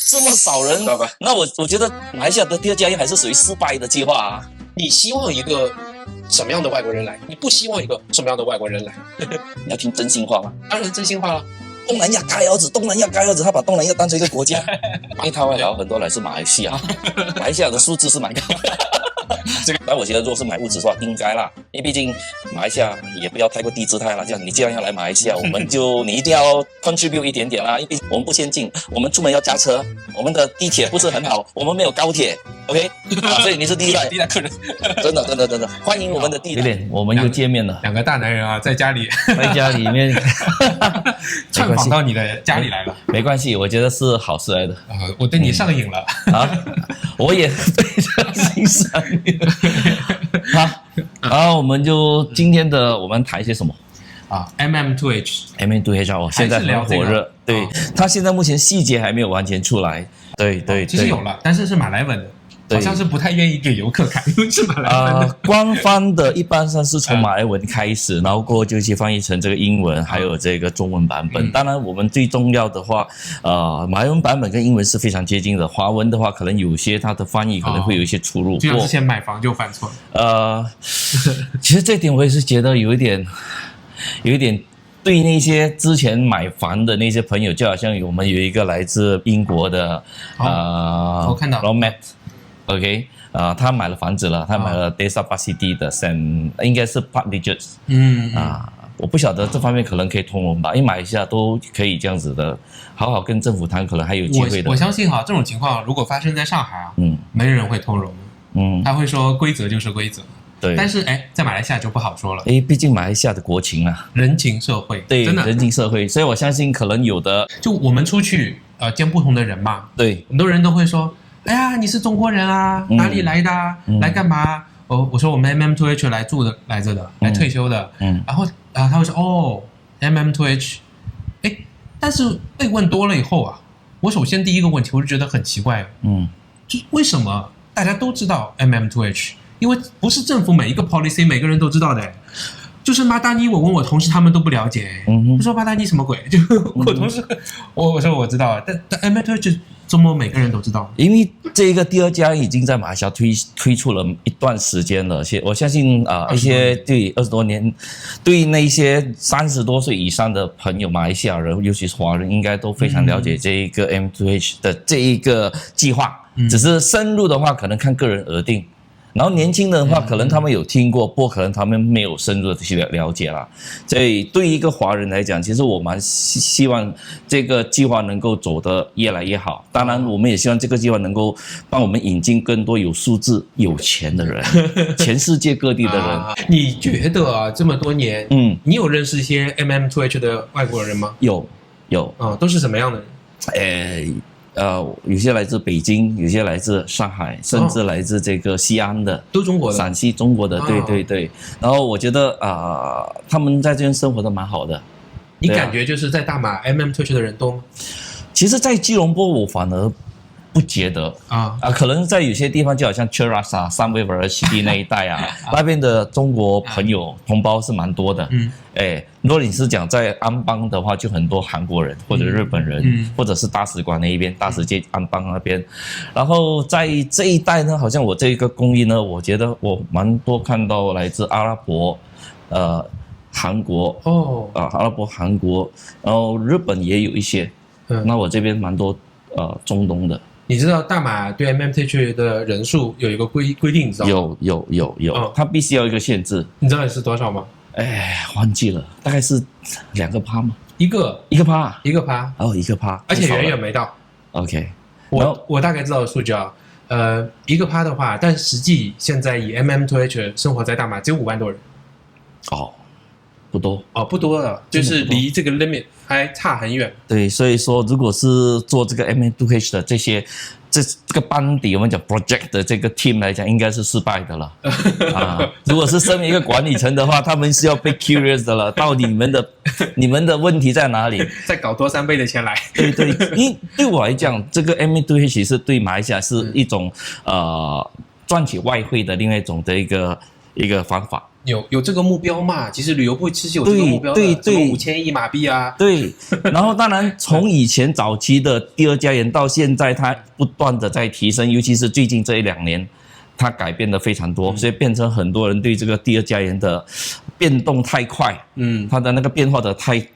这么少人，那我觉得马来西亚的第二家还是属于失败的计划啊。你希望一个什么样的外国人来？你不希望一个什么样的外国人来？你要听真心话吗？当然真心话了。东南亚嘎腰子，东南亚嘎腰子，他把东南亚当成一个国家，因为他会聊很多来自马来西亚，马来西亚的数字是蛮高。这个，但我觉得如果是买物质的话，应该啦，因为毕竟马来西亚也不要太过低姿态啦。这样你既然要来马来西亚，你一定要 contribute 一点点啦，因为我们不先进，我们出门要驾车，我们的地铁不是很好，我们没有高铁 ，OK， 所以你是第一代客人，真的，欢迎我们的第一代，我们又见面了，两个大男人啊，在家里面串访到你的家里来了，没关系，我觉得是好事来的我对你上瘾了啊，我也非常欣赏你。好，然后我们就今天的我们谈一些什么啊 ？MM2H 哦，现在很火热，对，它现在目前细节还没有完全出来，对，其实有了，但是是马来文的。好像是不太愿意给游客看，因为是马来文的。官方的一般上是从马来文开始，然后过后就去翻译成这个英文，还有这个中文版本。当然，我们最重要的话，马来文版本跟英文是非常接近的。华文的话，可能有些它的翻译可能会有一些出入。就像之前买房就犯错。其实这点我也是觉得有一点。对那些之前买房的那些朋友，就好像我们有一个来自英国的我看到 Romet。OK， 他买了房子了，他买了 Desa Pasidi 的应该是 Park Digits， 我不晓得这方面可能可以通融吧，因为马来西亚都可以这样子的，好好跟政府谈，可能还有机会的。我相信这种情况如果发生在上海没人会通融的，他会说规则就是规则。对，但是在马来西亚就不好说了，毕竟马来西亚的国情啊，人情社会，对，真的人情社会，所以我相信可能有的，就我们出去见不同的人嘛，对，很多人都会说。哎呀，你是中国人啊？哪里来的啊？来干嘛？我说我们 MM2H 来住的，来着的，来退休的。然后他会说MM2H，但是被问多了以后啊，我首先第一个问题我就觉得很奇怪，就为什么大家都知道 MM2H？ 因为不是政府每一个 policy 每个人都知道的。就是马达尼，我问我同事，他们都不了解。他说马达尼什么鬼？就我同事，我说我知道，但 MM2H 怎么每个人都知道？因为这个第二家已经在马来西亚推出了一段时间了，我相信一些对20多年，对那些30多岁以上的朋友，马来西亚人，尤其是华人，应该都非常了解这一个 M2H 的这一个计划。只是深入的话，可能看个人而定。然后年轻人的话，可能他们有听过，不过可能他们没有深入的去了解啦。所以对于一个华人来讲，其实我蛮希望这个计划能够走得越来越好。当然，我们也希望这个计划能够帮我们引进更多有素质、有钱的人，全世界各地的人。你觉得这么多年，你有认识一些 MM2H 的外国人吗？有都是什么样的人？有些来自北京，有些来自上海，甚至来自这个西安的，都中国的，陕西中国的，对。然后我觉得他们在这边生活的蛮好的。你感觉就是在大马 MM2H 的人多吗？其实，在吉隆坡我反而不觉得可能在有些地方，就好像 Cheras 啊、三威尔西地那一带啊，那边的中国朋友同胞是蛮多的。如果你是讲在安邦的话，就很多韩国人或者日本人，或者是大使馆那一边，大使界安邦那边。然后在这一带呢，好像我这个公寓呢，我觉得我蛮多看到来自阿拉伯、韩国阿拉伯、韩国，然后日本也有一些。那我这边蛮多中东的。你知道大马对 MM2H 的人数有一个规定，你知道吗？有，它必须要一个限制。你知道是多少吗？忘记了，大概是2个趴吗？一个趴，一个趴，而且远远没到。OK， 我大概知道的数据啊，1个趴的话，但实际现在以 MM2H 生活在大马只有5万多人。不多不多了，就是离这个 limit 还差很远。对，所以说如果是做这个 MM2H 的这个班底，我们讲 project 的这个 team 来讲，应该是失败的了如果是身为一个管理层的话，他们是要被 curious 的了，到底你们的问题在哪里？再搞多3倍的钱来。对，因为对我来讲，这个 MM2H 是对马来西亚是一种赚取外汇的另外一种的一一个方法。有这个目标嘛？其实旅游部其实有这个目标的，对5000亿马币啊。对，然后当然从以前早期的第二家园到现在，它不断的在提升，尤其是最近这1-2年，它改变的非常多，所以变成很多人对这个第二家园的变动太快，它的那个变化的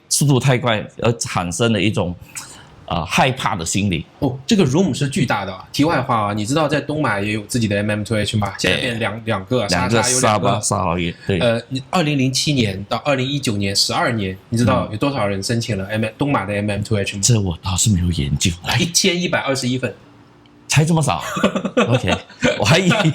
速度太快，而产生了一种害怕的心理。这个 room 是巨大的啊。题外话啊，你知道在东马也有自己的 MM2H 吗？现在变两个，两个沙捞越。对，2007年到2019年12年，你知道有多少人申请了东马的 MM2H 吗？这我倒是没有研究。1121份。才这么少？OK， 我还以为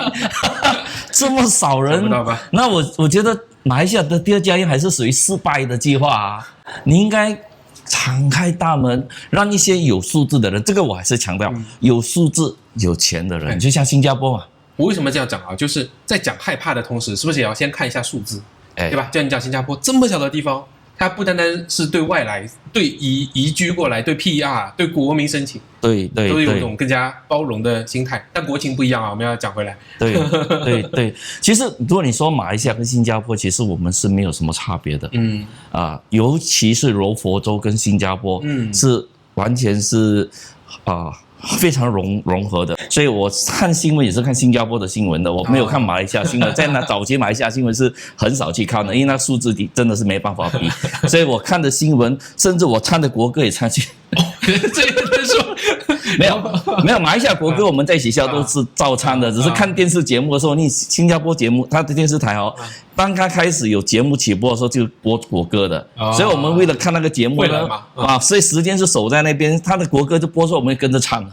这么少人。不到吧？那我觉得马来西亚的第二家园还是属于失败的计划啊！你应该敞开大门，让一些有素质的人，这个我还是强调，有素质、有钱的人，就像新加坡嘛。我为什么这样讲啊？就是在讲害怕的同时，是不是也要先看一下数字，对吧？就像你讲新加坡这么小的地方，它不单单是对外来、对移居过来、对 PR、对国民申请，对，都有一种更加包容的心态。但国情不一样啊，我们要讲回来。对，其实如果你说马来西亚跟新加坡，其实我们是没有什么差别的。尤其是柔佛州跟新加坡，是完全是非常融合的，所以我看新闻也是看新加坡的新闻的，我没有看马来西亚新闻。在那早期马来西亚新闻是很少去看的，因为那数字真的是没办法比，所以我看的新闻，甚至我唱的国歌也唱去。这个说没有，马来西亚国歌我们在学校都是照唱的，只是看电视节目的时候，你新加坡节目它的电视台当它开始有节目起播的时候就播国歌的，所以我们为了看那个节目呢，所以时间是守在那边，他的国歌就播的时候我们跟着唱。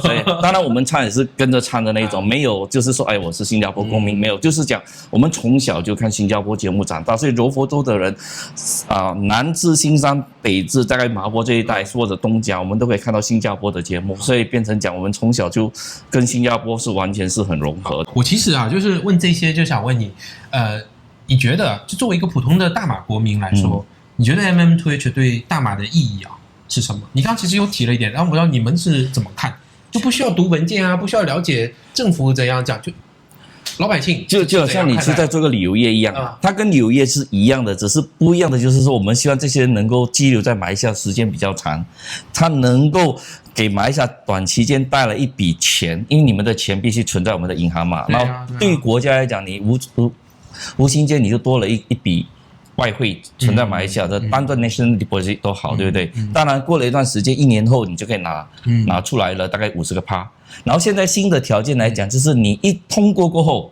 所以当然我们唱也是跟着唱的那种，没有就是说我是新加坡公民，没有，就是讲我们从小就看新加坡节目长大，所以柔佛州的人南至新山，北至大概麻坡这一带或者东甲，我们都可以看到新加坡的节目，所以变成讲我们从小就跟新加坡是完全是很融合的。我其实就是问这些，就想问你，你觉得就作为一个普通的大马国民来说，你觉得 MM2H 对大马的意义是什么？你刚刚其实有提了一点，然后我不知道你们是怎么看，就不需要读文件啊，不需要了解政府怎样讲，就老百姓就好像你是在做个旅游业一样，它跟旅游业是一样的，只是不一样的就是说，我们希望这些人能够居留在马来西亚时间比较长，他能够给马来西亚短期间带来一笔钱，因为你们的钱必须存在我们的银行嘛，然后对于国家来讲，你无形间你就多了一笔外汇存在马来西亚的，当做 national deposit 都好，对不对？当然过了一段时间，1年后你就可以拿出来了，大概50%。然后现在新的条件来讲，就是你一通过过后，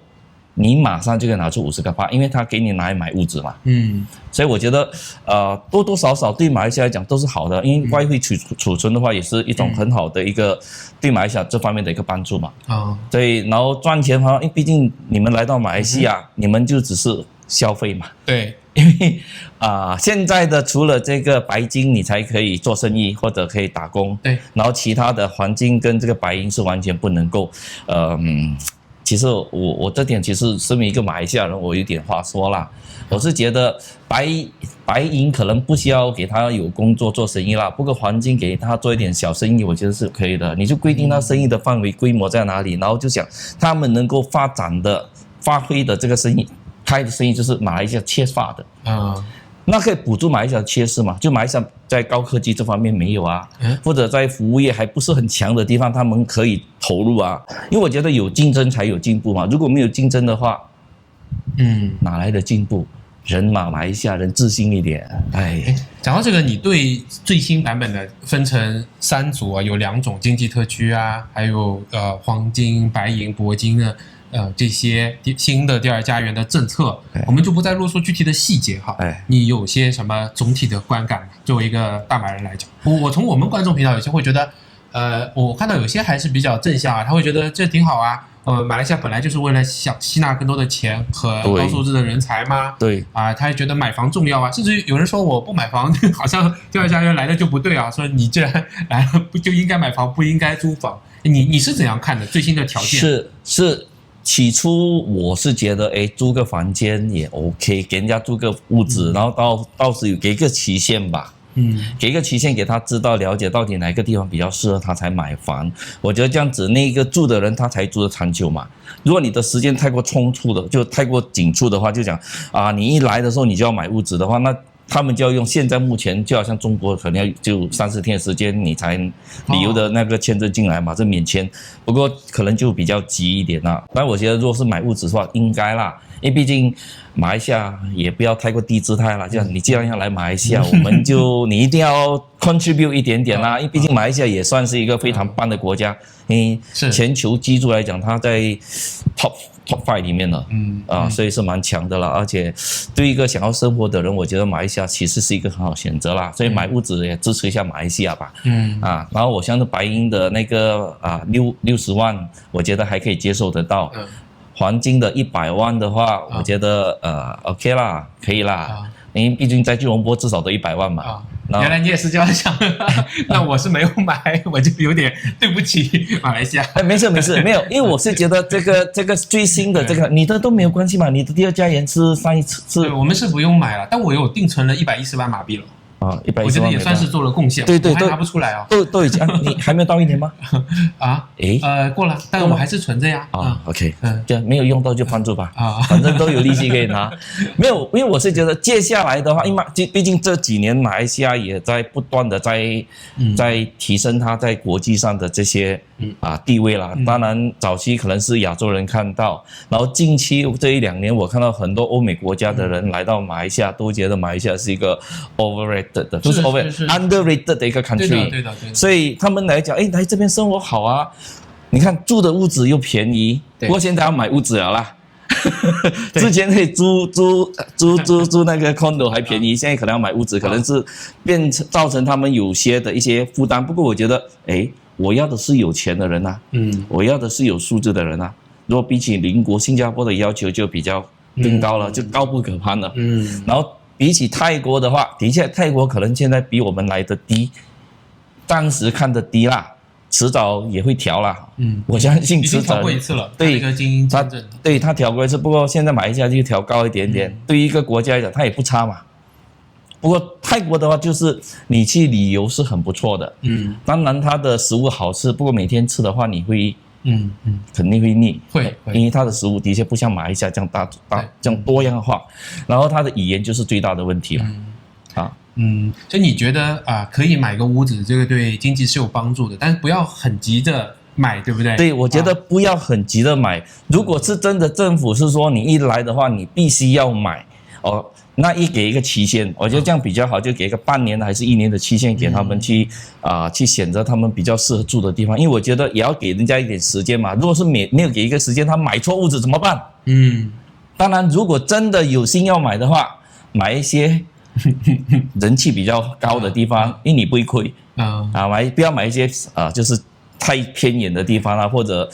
你马上就可以拿出50%，因为他给你拿来买物资嘛。所以我觉得多多少少对马来西亚来讲都是好的，因为外汇储存的话也是一种很好的一个对马来西亚这方面的一个帮助嘛。所以然后赚钱的话，因为毕竟你们来到马来西亚，你们就只是消费嘛。对。因为现在的除了这个白金，你才可以做生意或者可以打工。对。然后其他的黄金跟这个白银是完全不能够。其实我这点其实身为一个马来西亚人，我有点话说啦。我是觉得白银可能不需要给他有工作做生意啦，不过黄金给他做一点小生意，我觉得是可以的。你就规定他生意的范围规模在哪里，然后就想他们能够发挥的这个生意。开的生意就是马来西亚缺乏的，那可以补助马来西亚的缺失嘛？就马来西亚在高科技这方面没有啊，或者在服务业还不是很强的地方，他们可以投入啊。因为我觉得有竞争才有进步嘛，如果没有竞争的话，哪来的进步？人嘛，马来西亚人自信一点。讲到这个，你对最新版本的分成3组啊，有2种经济特区啊，还有黄金、白银、铂金的。这些新的第二家园的政策，我们就不再啰嗦具体的细节哈。你有些什么总体的观感吗？作为一个大马人来讲，我从我们观众频道有些会觉得，我看到有些还是比较正向啊，他会觉得这挺好啊。马来西亚本来就是为了想吸纳更多的钱和高素质的人才嘛。对他还觉得买房重要啊，甚至有人说我不买房，好像第二家园来的就不对啊，说你既然来了不就应该买房，不应该租房。你是怎样看的最新的条件？是。起初我是觉得，租个房间也 OK， 给人家住个屋子，然后到时有给一个期限吧。给一个期限给他知道了解到底哪个地方比较适合他才买房。我觉得这样子那个住的人他才住得长久嘛。如果你的时间太过匆促的，就太过紧促的话，就讲你一来的时候你就要买屋子的话，那他们就要用现在目前就好像中国可能要就30天的时间你才旅游的那个签证进来嘛，这免签，不过可能就比较急一点啦。但我觉得如果是买屋子的话，应该啦，因为毕竟马来西亚也不要太过低姿态啦，这样你既然要来马来西亚，我们就你一定要 contribute 一点点啦，因为毕竟马来西亚也算是一个非常棒的国家，因为全球居住来讲，它在 top 5里面了，所以是蛮强的了。而且对一个想要生活的人，我觉得马来西亚其实是一个很好选择啦。所以买屋子也支持一下马来西亚吧。然后我像是白银的那个60万，我觉得还可以接受得到。黄金的100万的话，我觉得OK 啦，可以啦。因为毕竟在吉隆坡至少都100万嘛。原来你也是这样想的，那我是没有买，我就有点对不起马来西亚。没事，没有，因为我是觉得这个最新的这个你的都没有关系嘛，你的第二家园是上一次对，我们是不用买了，但我有定存了110万马币了。110万，我觉得也算是做了贡献。对，我还拿不出来哦。都已经，你还没有到1年吗？过了，但我还是存着呀。OK， 这样没有用到就放住吧。反正都有利息可以拿。没有，因为我是觉得接下来的话，因为毕竟这几年马来西亚也在不断的在提升它在国际上的这些地位啦。当然早期可能是亚洲人看到，然后近期这1-2年我看到很多欧美国家的人来到马来西亚，都觉得马来西亚是一个 overrated 的，不是 underrated 的一个 country。对的。所以他们来讲，来这边生活好啊，你看住的屋子又便宜，不过现在要买屋子了啦。之前可以租那个 condo 还便宜，现在可能要买屋子，可能是造成他们有些的一些负担。不过我觉得，我要的是有钱的人啊，我要的是有素质的人啊。如果比起邻国新加坡的要求就比较更高了，就高不可攀了。然后比起泰国的话，的确泰国可能现在比我们来的低，当时看的低啦，迟早也会调啦。我相信迟早。已经调过一次了，对，那个精英签证。对，他调过一次，不过现在马来西亚就调高一点点。对于一个国家来讲，它也不差嘛。不过泰国的话，就是你去旅游是很不错的。当然它的食物好吃，不过每天吃的话，你会。肯定会腻，会，因为它的食物的确不像马来西亚这样这样多样化，然后它的语言就是最大的问题了。所以你觉得可以买个屋子，这个对经济是有帮助的，但是不要很急着买，对不对？对，我觉得不要很急着买。如果是真的政府是说你一来的话，你必须要买那给一个期限，我觉得这样比较好，就给一个半年还是1年的期限给他们去选择他们比较适合住的地方，因为我觉得也要给人家一点时间嘛。如果是没有给一个时间，他买错屋子怎么办？当然，如果真的有心要买的话，买一些人气比较高的地方，因为你不会亏不要买一些就是太偏远的地方啦，或者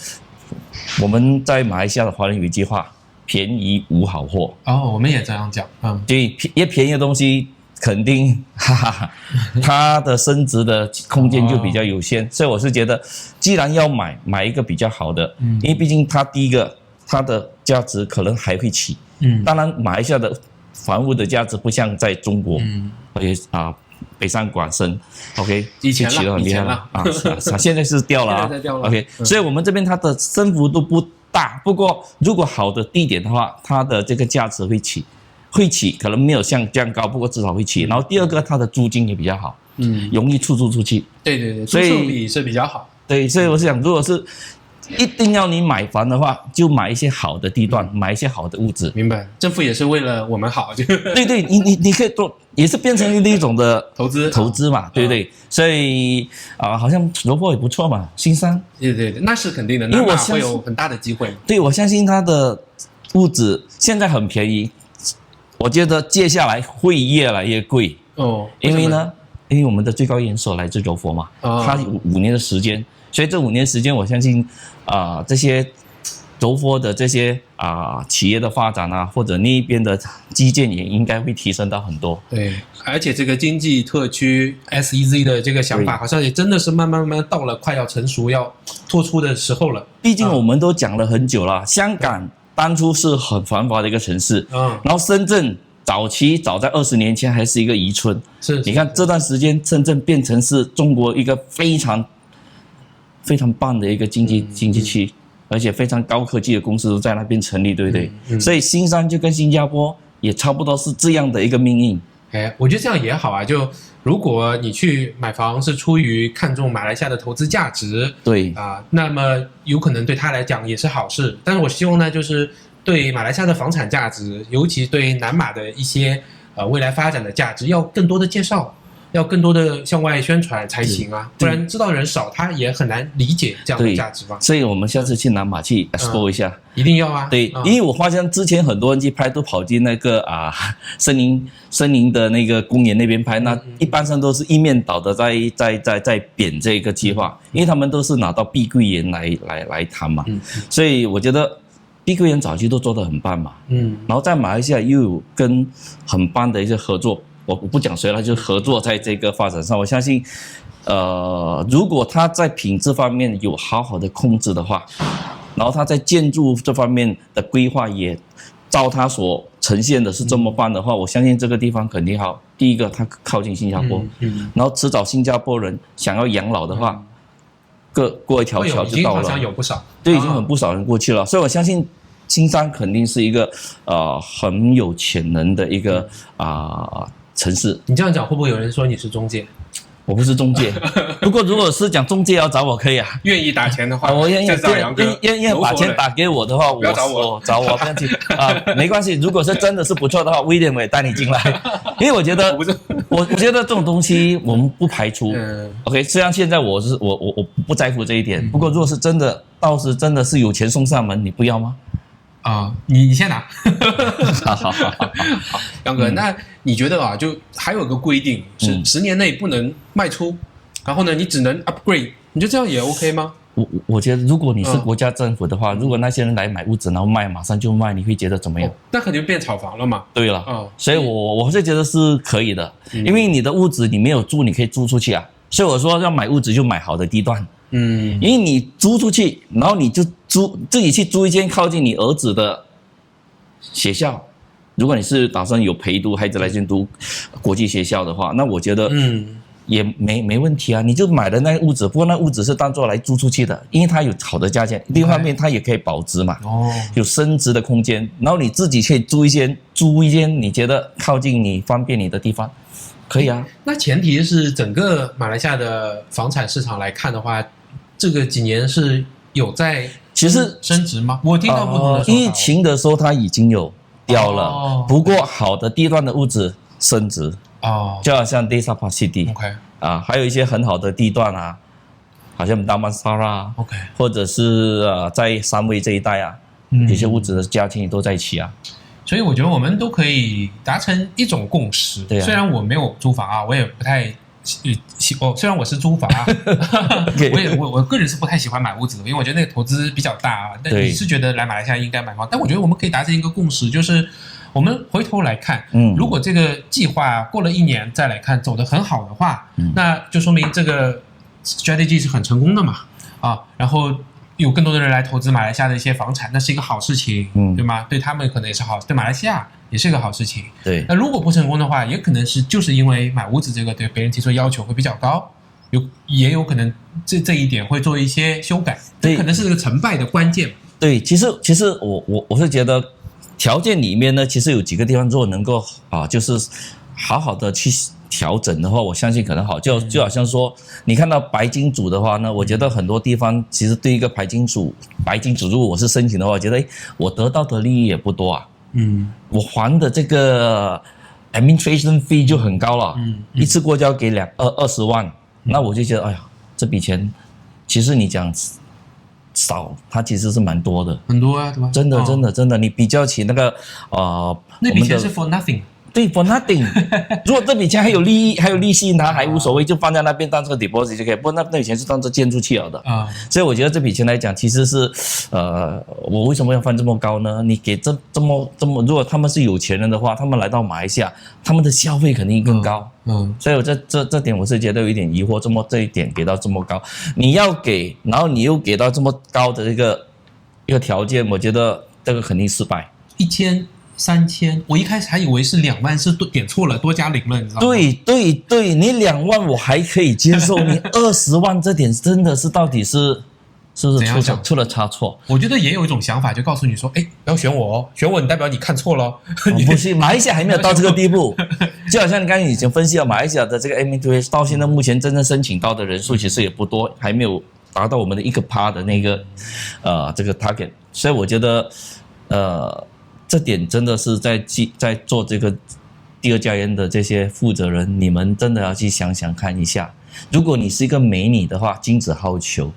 我们在马来西亚的华人有一句话。便宜无好货我们也这样讲，对，越便宜的东西肯定它的升值的空间就比较有限，所以我是觉得，既然要买一个比较好的，因为毕竟它第一个它的价值可能还会起，当然马来西亚的房屋的价值不像在中国，而且北上广深 ，OK， 以前起得很厉害了现在是掉了OK， 所以我们这边它的升幅都不大，不过如果好的地点的话，它的这个价值会起，可能没有像这样高，不过至少会起。然后第二个，它的租金也比较好，容易出租出去。对，所以租售比是比较好。对，所以我是想，如果是一定要你买房的话，就买一些好的地段，买一些好的屋子。明白，政府也是为了我们好。对，你可以做，也是变成另一种的投资嘛，对不对？所以好像柔佛也不错嘛，新山。对，那是肯定的，因为会有很大的机会。对，我相信它的屋子现在很便宜，我觉得接下来会越来越贵因为呢，我们的最高元首来自柔佛嘛，它有5年的时间。所以这5年时间，我相信这些柔佛的这些企业的发展或者那一边的基建也应该会提升到很多。对，而且这个经济特区 SEZ 的这个想法，好像也真的是慢慢到了快要成熟、要脱出的时候了。毕竟我们都讲了很久了，香港当初是很繁华的一个城市，然后深圳早在20年前还是一个渔村，是你看这段时间深圳变成是中国一个非常非常棒的一个经济区，而且非常高科技的公司都在那边成立，对不对？所以新山就跟新加坡也差不多是这样的一个命运。我觉得这样也好啊。就如果你去买房是出于看重马来西亚的投资价值，对那么有可能对他来讲也是好事。但是我希望呢，就是对马来西亚的房产价值，尤其对南马的一些未来发展的价值，要更多的介绍，要更多的向外宣传才行啊，不然知道的人少，他也很难理解这样的价值吧。所以我们下次去南马去 explore 一下，一定要啊。对，因为我发现之前很多人去拍都跑进那个森林的那个公园那边拍，那一般上都是一面倒的在贬这个计划，因为他们都是拿到碧桂园来谈嘛，所以我觉得碧桂园早期都做得很棒嘛，然后在马来西亚又有跟很棒的一些合作。我不讲谁了，就是合作在这个发展上，我相信，如果他在品质方面有好好的控制的话，然后他在建筑这方面的规划也照他所呈现的是这么棒的话，我相信这个地方肯定好。第一个，它靠近新加坡，然后迟早新加坡人想要养老的话，过一条桥就到了。已经好像有不少，对，已经很不少人过去了，所以我相信。新山肯定是一个很有潜能的一个城市。你这样讲会不会有人说你是中介？我不是中介，不过如果是讲中介要找我可以啊，愿意打钱的话，我愿意找杨哥，愿意把钱打给我的话，不要找我，不要去没关系。如果是真的是不错的话，威廉我也带你进来，因为我觉得我觉得这种东西我们不排除。OK， 虽然现在我不在乎这一点，不过如果是真的，到时真的是有钱送上门，你不要吗？你先拿。好，杨哥，那你觉得就还有个规定是10年内不能卖出，然后呢，你只能 upgrade， 你觉得这样也 OK 吗？我觉得如果你是国家政府的话，如果那些人来买屋子然后卖，马上就卖，你会觉得怎么样？那肯定变炒房了嘛。对了，所以我是觉得是可以的，因为你的屋子你没有住，你可以租出去啊。所以我说要买屋子就买好的地段。因为你租出去，然后你就自己去租一间靠近你儿子的学校。如果你是打算有陪读孩子来读国际学校的话，那我觉得也没问题啊。你就买的那个屋子，不过那屋子是当做来租出去的，因为它有好的价钱，另一方面它也可以保值嘛，有升值的空间。然后你自己可以租一间你觉得靠近你方便你的地方，可以啊。那前提是整个马来西亚的房产市场来看的话，这个几年是有在其实升值吗？我听到不同的说法。疫情的时候它已经有掉了，不过好的地段的屋子升值就好像 Desa City 还有一些很好的地段好像Damansara或者是在三位这一带有些屋子的价钱都在一起所以我觉得我们都可以达成一种共识。虽然我没有租房我也不太虽然我是租房我个人是不太喜欢买屋子的，因为我觉得那个投资比较大但你是觉得来马来西亚应该买房，但我觉得我们可以达成一个共识，就是我们回头来看，如果这个计划过了1年再来看走得很好的话，那就说明这个 strategy 是很成功的嘛然后有更多的人来投资马来西亚的一些房产，那是一个好事情，对吗？对他们可能也是好，对马来西亚也是一个好事情。对，那如果不成功的话，也可能就是因为买屋子这个对别人提出的要求会比较高，也有可能这一点会做一些修改，这可能是这个成败的关键。对，其实我是觉得条件里面呢，其实有几个地方如果能够就是好好的去调整的话，我相信可能好。就好像说，你看到白金组的话呢，我觉得很多地方其实对一个白金组，如果我是申请的话，我觉得我得到的利益也不多我还的这个 administration fee 就很高了，一次过就要给20万，那我就觉得哎呀，这笔钱其实你讲少，它其实是蛮多的，很多对吧？真的，你比较起那个那笔钱是 for nothing。对 ，for nothing。如果这笔钱还有利息拿还无所谓，就放在那边当这个 deposit 就可以。不过那笔钱是当做建筑去了的所以我觉得这笔钱来讲，其实是我为什么要放这么高呢？你给这么，如果他们是有钱人的话，他们来到马来西亚，他们的消费肯定更高。所以我这点我是觉得有一点疑惑，这一点给到这么高，你要给，然后你又给到这么高的一个条件，我觉得这个肯定失败。3000，我一开始还以为是2万，是点错了，多加0了，你知道吗？对，你2万我还可以接受，你20万这点真的是到底是不是出了差错？我觉得也有一种想法，就告诉你说，哎，不要选我哦，选我你代表你看错了。不是，马来西亚还没有到这个地步，就好像你刚才已经分析了，马来西亚的这个 M2H 到现在目前真正申请到的人数其实也不多，还没有达到我们的1%的那个这个 target， 所以我觉得这点真的是在做这个第二家园的这些负责人，你们真的要去想想看一下，如果你是一个美女的话，君子好逑；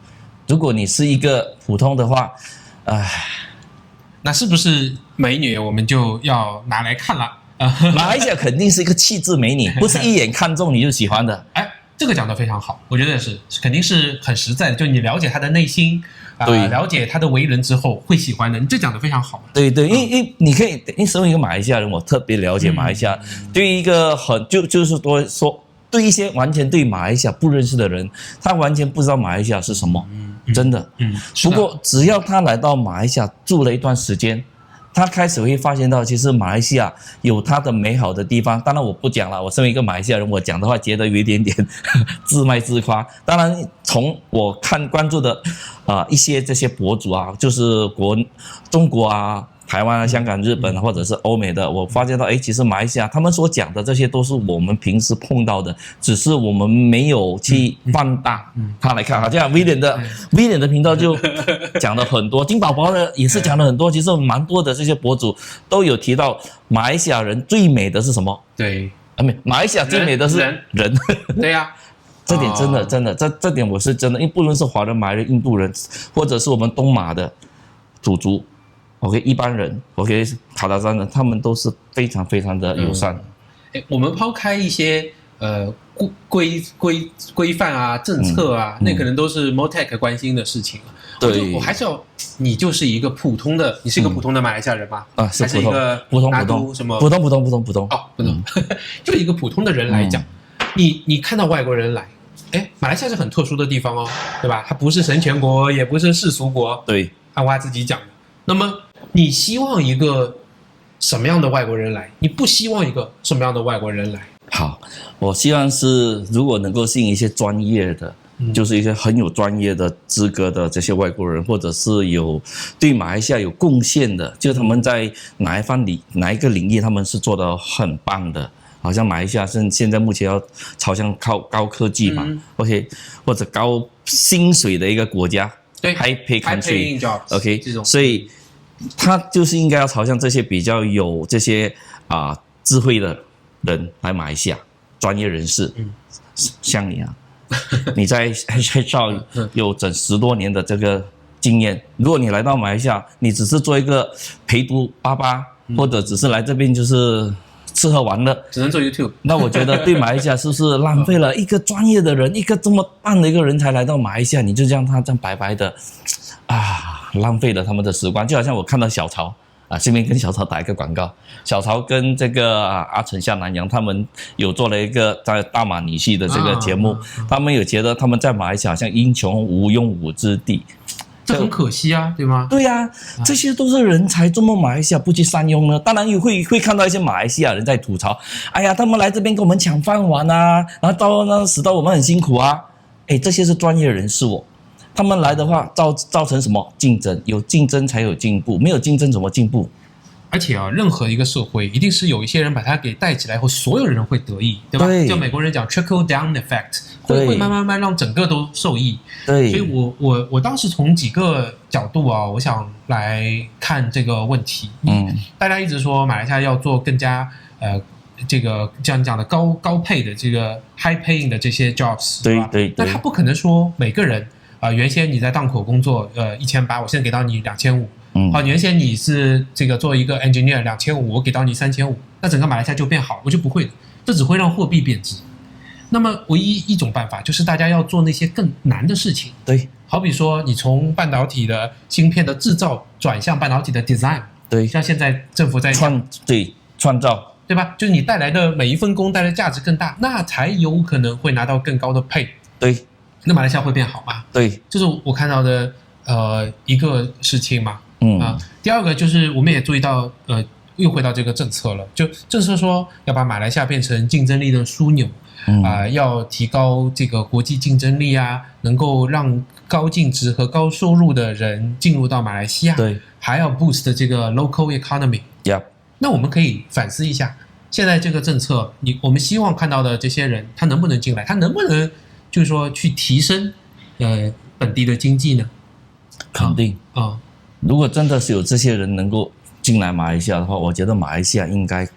如果你是一个普通的话，那是不是美女我们就要拿来看了？马来西亚肯定是一个气质美女，不是一眼看中你就喜欢的。哎，这个讲得非常好，我觉得肯定是很实在的，就你了解她的内心。对，了解他的为人之后会喜欢的，你这讲得非常好。对，因为你可以，你身为一个马来西亚人，我特别了解马来西亚。对于一个就是说，对一些完全对马来西亚不认识的人，他完全不知道马来西亚是什么，真的。不过只要他来到马来西亚住了一段时间，他开始会发现到，其实马来西亚有它的美好的地方。当然我不讲了，我身为一个马来西亚人，我讲的话觉得有一点点自卖自夸。当然从我关注的一些这些博主啊，就是中国啊、台湾啊、香港、日本或者是欧美的，我发现到其实马来西亚他们所讲的这些都是我们平时碰到的，只是我们没有去放大它来看。好像威廉的频道就讲了很多，金宝宝的也是讲了很多，其实蛮多的这些博主都有提到马来西亚人最美的是什么？对，马来西亚最美的是人。对呀。这点真的，这点我是真的，因为不论是华人、马来人、印度人，或者是我们东马的土族 ，OK， 一般人 ，OK， 卡达山人，他们都是非常非常的友善。我们抛开一些规范啊、政策啊，那可能都是 Motec 关心的事情了。对，我还是要，你就是一个普通的，你是一个普通的马来西亚人吗？是还是一个普通什么？普通哦，不懂，就一个普通的人来讲，你看到外国人来。马来西亚是很特殊的地方哦，对吧？它不是神权国，也不是世俗国。对，按他自己讲的。那么，你希望一个什么样的外国人来？你不希望一个什么样的外国人来？好，我希望是如果能够吸引一些专业的，就是一些很有专业的资格的这些外国人，或者是有对马来西亚有贡献的，就他们在哪一个领域他们是做得很棒的。好像马来西亚现在目前要朝向高科技嘛，OK， 或者高薪水的一个国家，对 ，high pay country，OK， 这种，所以他就是应该要朝向这些比较有这些智慧的人来马来西亚，专业人士，像你啊，你在 HR 有整10多年的这个经验，如果你来到马来西亚，你只是做一个陪读88，或者只是来这边就是吃喝玩乐，只能做 YouTube。那我觉得对马来西亚是不是浪费了一个专业的人，一个这么棒的一个人才来到马来西亚，你就让他这样白白的浪费了他们的时光。就好像我看到小曹顺便跟小曹打一个广告，小曹跟这个阿成夏南洋他们有做了一个在大马女婿的这个节目，他们有觉得他们在马来西亚像英雄无用武之地。这很可惜啊，对吗？对啊，这些都是人才，怎么马来西亚不去善用呢？当然会看到一些马来西亚人在吐槽，哎呀，他们来这边跟我们抢饭碗啊，然后使到我们很辛苦啊。这些是专业人士哦，他们来的话造成什么竞争？有竞争才有进步，没有竞争怎么进步？而且任何一个社会一定是有一些人把它给带起来后，所有人会得益，对吧？对，叫美国人讲 trickle down effect， 会慢慢让整个都受益。对，所以我当时从几个角度我想来看这个问题。大家一直说马来西亚要做更加这个这样讲的高配的这个 high paying 的这些 jobs， 对。那他不可能说每个人原先你在档口工作1800，我现在给到你2500。好，原先你是这个做一个 engineer 2500，我给到你3500，那整个马来西亚就变好，我就不会的，这只会让货币贬值。那么唯一一种办法就是大家要做那些更难的事情，对，好比说你从半导体的芯片的制造转向半导体的 design， 对，像现在政府在创造，对吧？就是你带来的每一份工带来的价值更大，那才有可能会拿到更高的 pay， 对，那马来西亚会变好吗？对，这是我看到的一个事情嘛。第二个就是我们也注意到又回到这个政策了，就政策说要把马来西亚变成竞争力的枢纽，要提高这个国际竞争力啊，能够让高净值和高收入的人进入到马来西亚，对，还要 boost 这个 local economy。那我们可以反思一下，现在这个政策，我们希望看到的这些人，他能不能进来？他能不能就是说去提升本地的经济呢？肯定如果真的是有这些人能够进来马来西亚的话，我觉得马来西亚应该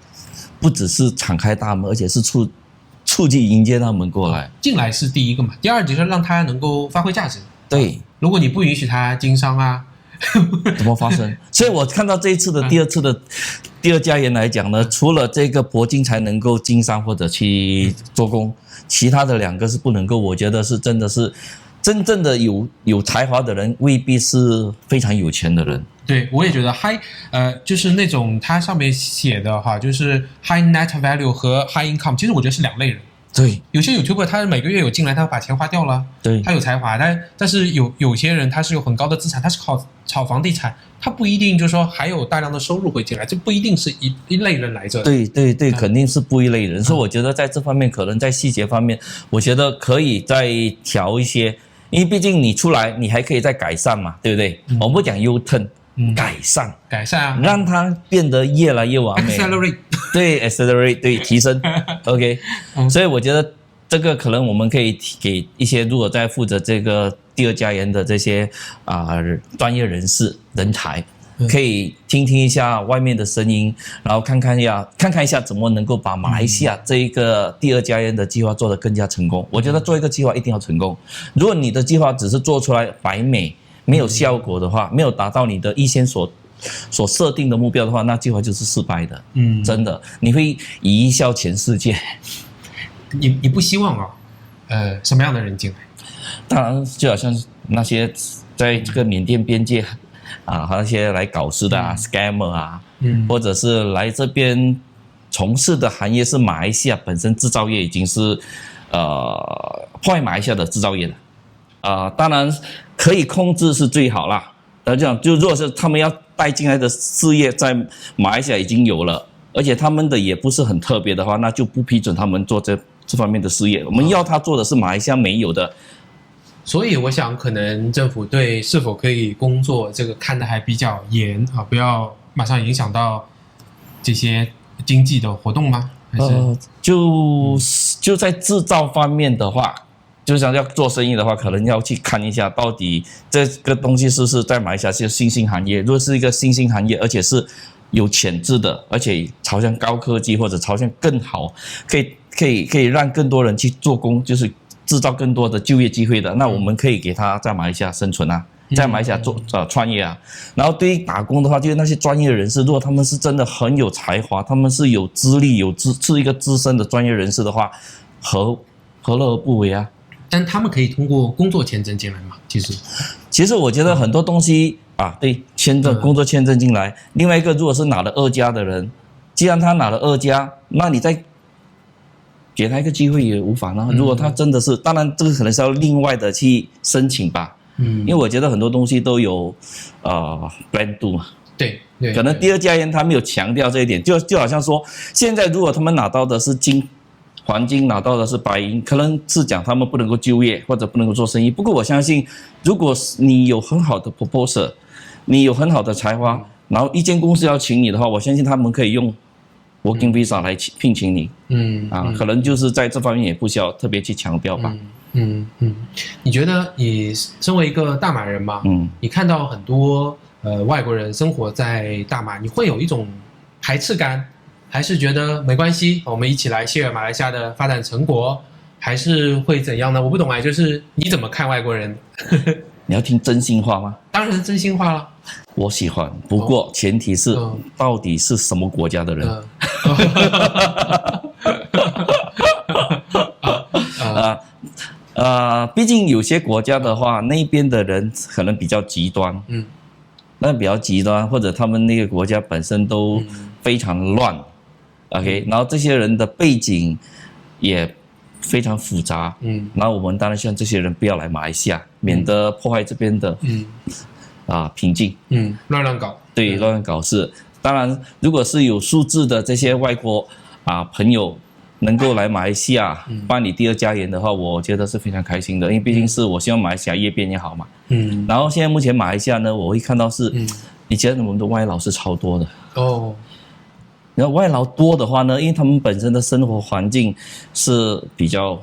不只是敞开大门，而且是出去迎接他们过来。进来是第一个嘛，第二就是让他能够发挥价值。对，如果你不允许他经商啊，怎么发生？所以我看到这一次的第二次的第二家园来讲呢，除了这个铂金才能够经商或者去做工，其他的2个是不能够。我觉得是真的是真正的有才华的人，未必是非常有钱的人。对，我也觉得就是那种它上面写的哈，就是 high net value 和 high income， 其实我觉得是2类人。对，有些 YouTuber 他每个月有进来，他把钱花掉了，对，他有才华，但是有些人他是有很高的资产，他是炒房地产，他不一定就是说还有大量的收入会进来，这不一定是一类人来着。对，肯定是不一类人。所以我觉得在这方面，可能在细节方面，我觉得可以再调一些，因为毕竟你出来，你还可以再改善嘛，对不对？我们不讲U-turn。改善啊，让它变得越来越完美。accelerate， 对，提升。OK，所以我觉得这个可能我们可以给一些如果在负责这个第二家园的这些专业人士人才，可以听一下外面的声音，然后看看一下怎么能够把马来西亚这一个第二家园的计划做得更加成功。我觉得做一个计划一定要成功，如果你的计划只是做出来摆美，没有效果的话，没有达到你的预先所设定的目标的话，那计划就是失败的。真的，你会贻笑全世界。你不希望什么样的人进来？当然，就好像那些在这个缅甸边界那些来搞事的scammer 或者是来这边从事的行业是马来西亚本身制造业已经是破坏马来西亚的制造业的。当然可以控制是最好啦。这样就如果是他们要带进来的事业在马来西亚已经有了，而且他们的也不是很特别的话，那就不批准他们做这方面的事业。我们要他做的是马来西亚没有的。所以我想可能政府对是否可以工作这个看得还比较严不要马上影响到这些经济的活动吗？还是就在制造方面的话，就想要做生意的话，可能要去看一下到底这个东西是不是在马来西亚是新兴行业。如果是一个新兴行业，而且是有潜质的，而且朝向高科技或者朝向更好，可以让更多人去做工，就是制造更多的就业机会的，那我们可以给他在马来西亚生存在马来西亚做创业然后对于打工的话，就是那些专业人士，如果他们是真的很有才华，他们是有资历是一个资深的专业人士的话，何乐而不为但他们可以通过工作签证进来吗？其实我觉得很多东西对，签证工作签证进来。另外一个，如果是拿了2家的人，既然他拿了2家，那你再给他一个机会也无妨如果他真的是，当然这个可能是要另外的去申请吧。因为我觉得很多东西都有plan do 嘛。对，可能第二家园他没有强调这一点，就好像说，现在如果他们拿到的是黄金，拿到的是白银，可能是讲他们不能够就业或者不能够做生意。不过我相信，如果你有很好的 proposal， 你有很好的才华，然后一间公司要请你的话，我相信他们可以用 working visa 来聘请你。可能就是在这方面也不需要特别去强调吧。你觉得你身为一个大马人嘛，你看到很多外国人生活在大马，你会有一种排斥感？还是觉得没关系，我们一起来 share 马来西亚的发展成果，还是会怎样呢？我不懂就是你怎么看外国人？你要听真心话吗？当然是真心话了。我喜欢，不过前提是到底是什么国家的人？毕竟有些国家的话，那边的人可能比较极端，或者他们那个国家本身都非常乱。OK， 然后这些人的背景也非常复杂，然后我们当然希望这些人不要来马来西亚，免得破坏这边的平静，乱搞，对，乱搞是当然，如果是有素质的这些外国朋友能够来马来西亚办理第二家园的话，我觉得是非常开心的，因为毕竟是我希望马来西亚越变越好嘛。然后现在目前马来西亚呢，我会看到是，以前我们的外劳是超多的哦。然后外劳多的话呢，因为他们本身的生活环境是比较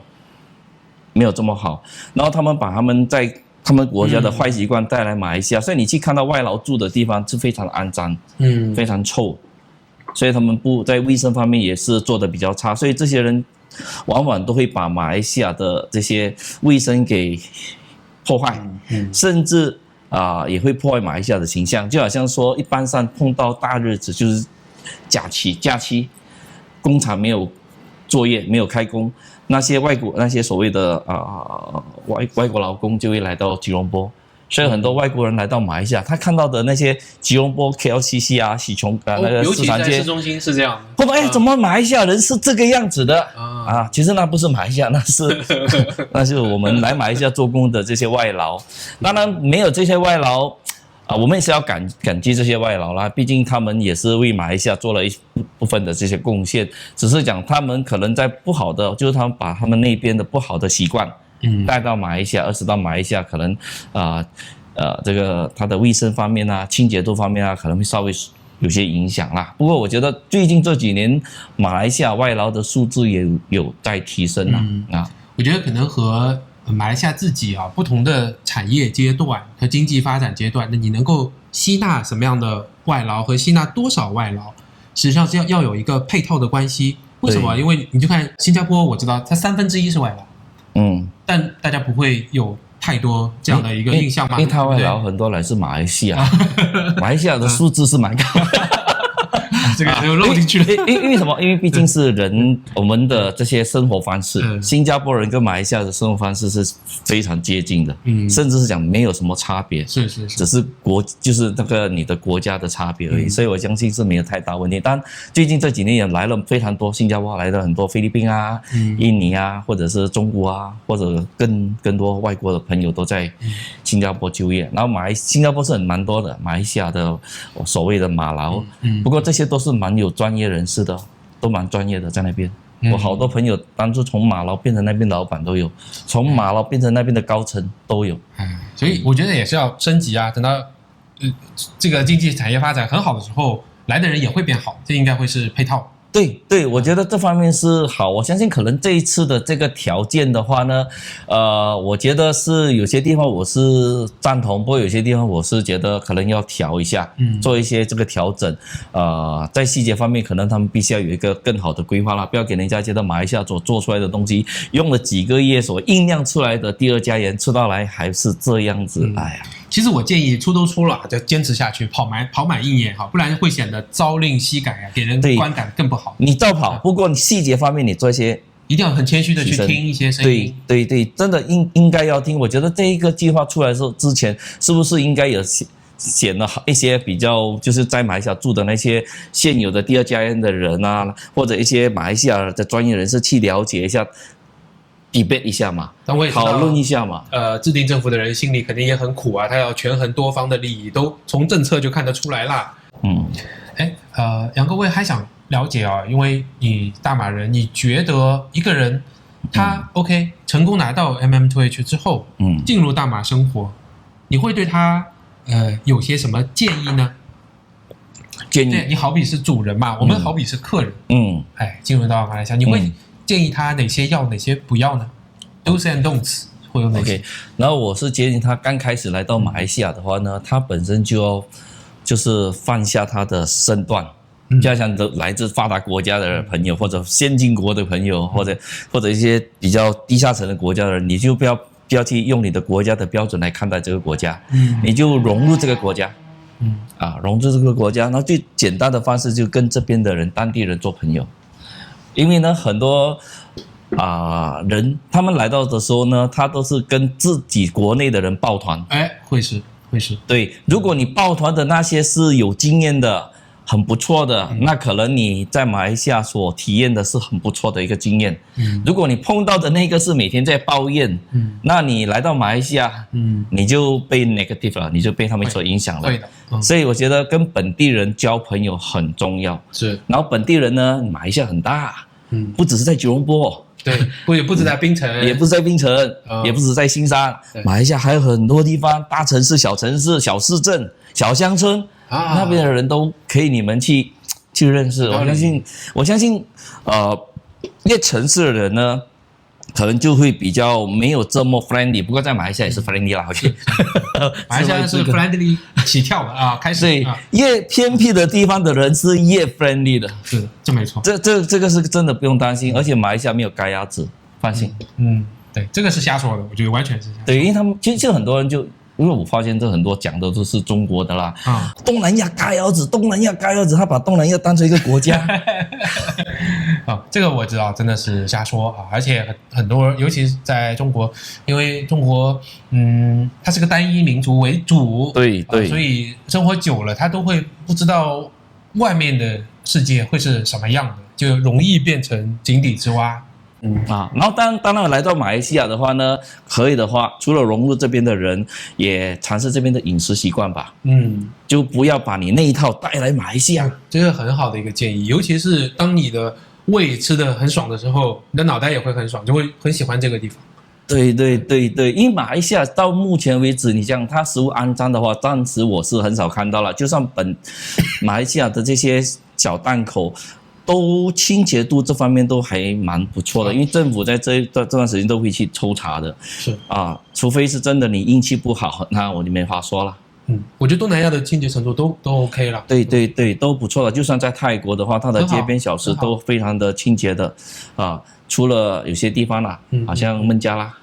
没有这么好，然后他们把他们在他们国家的坏习惯带来马来西亚，所以你去看到外劳住的地方是非常的肮脏，非常臭，所以他们在卫生方面也是做的比较差，所以这些人往往都会把马来西亚的这些卫生给破坏，甚至也会破坏马来西亚的形象，就好像说一般上碰到大日子就是假期，工厂没有作业，没有开工，那些所谓的外国劳工就会来到吉隆坡，所以很多外国人来到马来西亚，他看到的那些吉隆坡 KLCC 喜琼那个市场街，尤其在市中心是这样。会不会怎么马来西亚人是这个样子的其实那不是马来西亚，那是我们来马来西亚做工的这些外劳。当然没有这些外劳我们也是要感激这些外劳啦，毕竟他们也是为马来西亚做了一部分的这些贡献。只是讲他们可能在不好的，就是他们把他们那边的不好的习惯，带到马来西亚，20到马来西亚可能这个它的卫生方面清洁度方面可能会稍微有些影响啦。不过我觉得最近这几年马来西亚外劳的数字也有在提升我觉得可能和马来西亚自己不同的产业阶段和经济发展阶段，那你能够吸纳什么样的外劳和吸纳多少外劳，实际上是要有一个配套的关系。为什么？因为你就看新加坡，我知道它1/3是外劳，但大家不会有太多这样的一个印象嘛，因为他外劳很多来自马来西亚，马来西亚的数字是蛮高的。这个就漏进去了。因为什么？因为毕竟是我们的这些生活方式，新加坡人跟马来西亚的生活方式是非常接近的，甚至是讲没有什么差别，是，只是就是那个你的国家的差别而已，所以我相信是没有太大问题。但最近这几年也来了非常多，新加坡来了很多菲律宾印尼或者是中国或者更多外国的朋友都在新加坡就业。然后新加坡是蛮多的马来西亚的所谓的马劳，不过这些都是蛮有专业人士的，都蛮专业的在那边。我好多朋友当初从马劳变成那边的老板都有，从马劳变成那边的高层都有。所以我觉得也是要升级等到这个经济产业发展很好的时候，来的人也会变好，这应该会是配套。对，我觉得这方面是好。我相信可能这一次的这个条件的话呢，我觉得是有些地方我是赞同，不过有些地方我是觉得可能要调一下，做一些这个调整。在细节方面，可能他们必须要有一个更好的规划啦，不要给人家觉得马来西亚所做出来的东西，用了几个月所酝酿出来的第二家园吃到来还是这样子。哎呀。其实我建议出都出了，就坚持下去，跑满1年不然会显得朝令夕改给人观感更不好。你照跑，不过你细节方面你做一些，一定要很谦虚的去听一些声音。对，真的应该要听。我觉得这一个计划出来的时候，之前是不是应该有选了一些比较就是在马来西亚住的那些现有的第二家园的人或者一些马来西亚的专业人士去了解一下。debate 一下嘛，讨论一下嘛。制定政府的人心里肯定也很苦他要权衡多方的利益，都从政策就看得出来啦。杨哥，我也还想了解因为你大马人，你觉得一个人他OK 成功拿到 MM2H 之后，进入大马生活，你会对他有些什么建议呢？建议，你好比是主人嘛，我们好比是客人，进入到马来西亚，你会建议他哪些要哪些不要呢？ Do's and don'ts 会有哪些？ OK， 然后我是建议他刚开始来到马来西亚的话呢，他本身就是放下他的身段，就像来自发达国家的朋友，或者先进国的朋友，或者一些比较低下层的国家的人，你就不要去用你的国家的标准来看待这个国家，你就融入这个国家，融入这个国家，然后最简单的方式就跟这边的人当地人做朋友。因为呢，很多人他们来到的时候呢，他都是跟自己国内的人抱团。会是。对，如果你抱团的那些是有经验的、很不错的，那可能你在马来西亚所体验的是很不错的一个经验。如果你碰到的那个是每天在抱怨，那你来到马来西亚，你就被 negative 了，你就被他们所影响了。对的，所以我觉得跟本地人交朋友很重要。是，然后本地人呢，马来西亚很大，不只是在吉隆坡。对，也不止在槟城，也不是在槟城，也不是在新山，马来西亚还有很多地方，大城市、小城市、小市镇、小乡村，那边的人都可以你们去认识。我相信，越城市的人呢，可能就会比较没有这么 friendly， 不过在马来西亚也是 friendly 啦。马来西亚是 friendly 起跳的啊，开始。对，越偏僻的地方的人是越 friendly 的。是，这没错。这个是真的不用担心，而且马来西亚没有该鸭子，放心。对，这个是瞎说的，我觉得完全是瞎说的。对，因为他们其实很多人就。因为我发现这很多讲的都是中国的啦，东南亚嘎腰子，他把东南亚当成一个国家。这个我知道，真的是瞎说啊！而且很多，尤其是在中国，因为中国，它是个单一民族为主，对，所以生活久了，他都会不知道外面的世界会是什么样的，就容易变成井底之蛙。然后当然来到马来西亚的话呢，可以的话，除了融入这边的人，也尝试这边的饮食习惯吧。就不要把你那一套带来马来西亚，这是很好的一个建议。尤其是当你的胃吃得很爽的时候，你的脑袋也会很爽，就会很喜欢这个地方。对，因为马来西亚到目前为止，你讲它食物肮脏的话，暂时我是很少看到了。就算马来西亚的这些小档口。都清洁度这方面都还蛮不错的，因为政府在这段时间都会去抽查的。是除非是真的你运气不好，那我就没话说了。我觉得东南亚的清洁程度都 OK 了。对，都不错了。就算在泰国的话，它的街边小吃都非常的清洁的除了有些地方啦，好像孟加拉，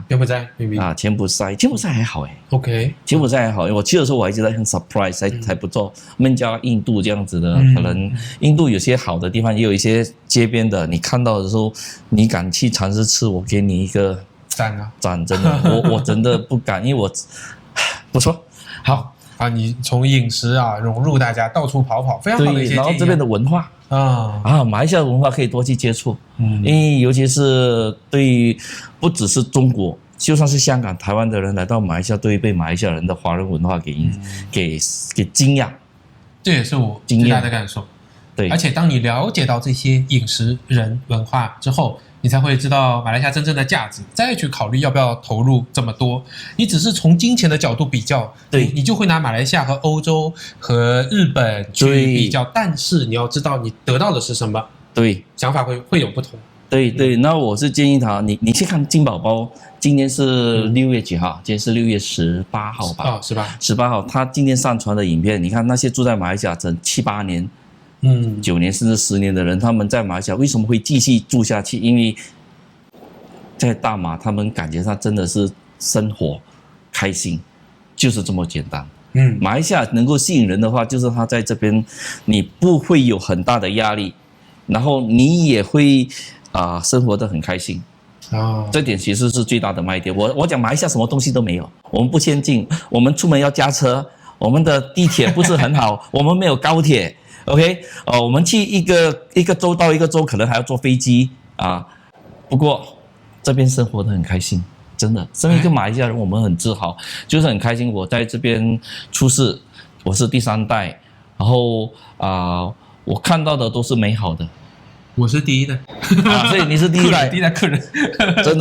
柬埔寨柬埔寨还好OK， 柬埔寨还好，我去的时候我还觉得很 surprise，还不错。孟加拉、印度这样子的，可能印度有些好的地方，也有一些街边的，你看到的时候，你敢去尝试吃，我给你一个赞，真的，我真的不敢，因为我不错，好。你从饮食融入大家，到处跑，非常好的一些建议。然后这边的文化马来西亚的文化可以多去接触，因为尤其是对于不只是中国，就算是香港、台湾的人来到马来西亚，都会被马来西亚人的华人文化给惊讶，这也是我最大的感受。对，而且当你了解到这些饮食、人、文化之后，你才会知道马来西亚真正的价值，再去考虑要不要投入这么多。你只是从金钱的角度比较，你就会拿马来西亚和欧洲和日本去比较，但是你要知道你得到的是什么，对，想法会有不同。对，那我是建议他，你去看金宝宝，今天是6月几号？今天是6月18号吧？18号，他今天上传的影片，你看那些住在马来西亚整7、8年。9年甚至10年的人，他们在马来西亚为什么会继续住下去？因为在大马，他们感觉上真的是生活开心，就是这么简单。马来西亚能够吸引人的话，就是他在这边，你不会有很大的压力，然后你也会生活得很开心。这点其实是最大的卖点。我讲马来西亚什么东西都没有，我们不先进，我们出门要加车，我们的地铁不是很好，我们没有高铁。OK， 我们去一个州到一个州，可能还要坐飞机不过这边生活得很开心，真的。身为一个马来西亚人，我们很自豪，就是很开心。我在这边出世，我是第3代，然后我看到的都是美好的。我是第1代所以你是第1代，第1代客人，真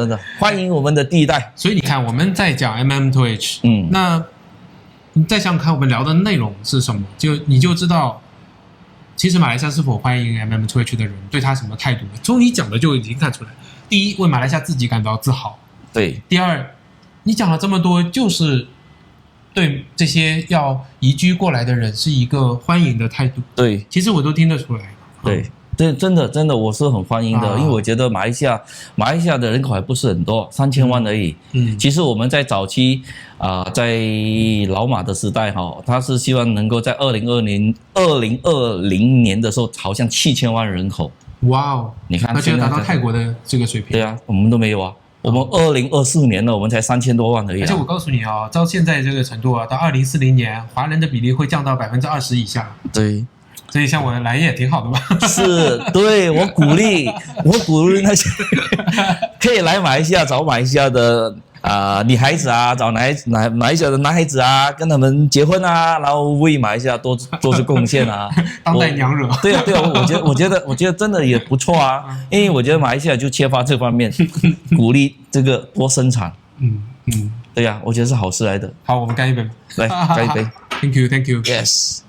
的，欢迎我们的第1代。所以你看，我们在讲 MM2H，那你再想想看，我们聊的内容是什么，你就知道。其实马来西亚是否欢迎 MM2H 的人，对他什么态度？从你讲的就已经看出来。第一，为马来西亚自己感到自豪。对。第二，你讲了这么多，就是对这些要移居过来的人是一个欢迎的态度。对。其实我都听得出来。对。真的，我是很欢迎的，因为我觉得马来西亚的人口还不是很多，3000万而已。其实我们在早期在老马的时代他是希望能够在2020年的时候，好像7000万人口。哇哦！你看，那就要达到泰国的这个水平。对啊，我们都没有我们2024年了，我们才3000多万而已、啊。而且我告诉你哦，照现在这个程度啊，到2040年，华人的比例会降到20%以下。对。所以像我来也挺好的嘛。是，对，我鼓励那些可以来马来西亚找马来西亚的女孩子啊，找马来西亚的男孩子啊，跟他们结婚啊，然后为马来西亚多做出贡献啊。当代娘惹。对啊，我觉得真的也不错啊，因为我觉得马来西亚就缺乏这方面，鼓励这个多生产。对呀、我觉得是好事来的。好，我们干一杯。来干一杯。Thank you. Yes。